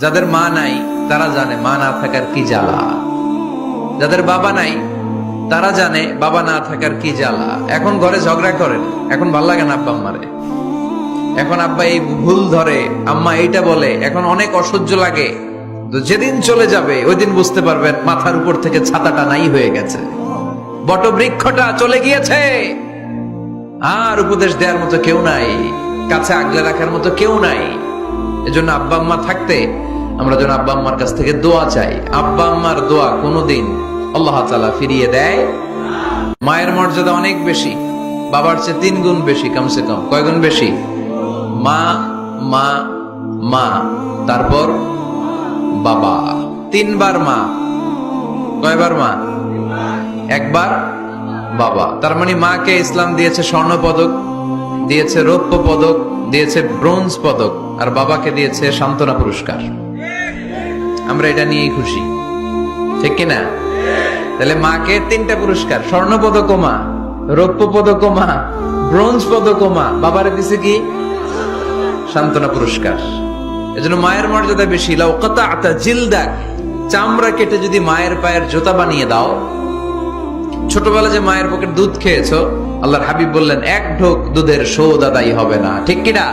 যাদের মা নাই তারা জানে মা না থাকার কি জ্বালা, যাদের বাবা নাই তারা জানে বাবা না থাকার কি জ্বালা। এখন ঘরে ঝগড়া করেন, এখন ভাল লাগে না আব্বা আম্মারে, এখন আব্বা এই ভুল ধরে, আম্মা এইটা বলে, এখন অনেক অসহ্য লাগে। তো যেদিন চলে যাবে ওই দিন বুঝতে পারবেন মাথার উপর থেকে ছাতাটা নাই হয়ে গেছে, বটবৃক্ষটা চলে গিয়েছে, আর উপদেশ দেওয়ার মতো কেউ নাই, কাছে আগলে রাখার মতো কেউ নাই। এজন্য আব্বা আম্মা থাকতে আমরা যেন আব্বা আম্মার কাছ থেকে দোয়া চাই। আব্বা আম্মার দোয়া কোনোদিন আল্লাহ তাআলা ফিরিয়ে দেয়। মায়ের মর্যাদা অনেক বেশি, বাবার চেয়ে 3 গুণ বেশি, কমসে কম। কয় গুণ বেশি? মা মা মা, তারপর বাবা। 3 বার মা। কয়বার মা? 1 বার বাবা। তার মানে মাকে ইসলাম দিয়েছে স্বর্ণ পদক, দিয়েছে রৌপ্য পদক, দিয়েছে ব্রোঞ্জ পদক, আর বাবাকে দিয়েছে সান্ত্বনা পুরস্কার। আমরা এটা নিয়েই খুশি, ঠিক কিনা? তাহলে মাকে 3টা পুরস্কার, স্বর্ণ পদক মা, রৌপ্য পদক মা, ব্রোঞ্জ পদক মা, বাবারে দিছে কি? সান্ত্বনা পুরস্কার। এজন্য মায়ের মর্যাদা বেশি। লাউ কাতা'তা জিলদাক, চামড়া কেটে যদি মায়ের পায়ের জুতা বানিয়ে দাও। ছোটবেলা যে মায়ের বুকের দুধ খেয়েছো, আল্লাহর হাবিব বললেন 1 ঢোক দুধের শোধ আদায় হবে না, ঠিক কিনা?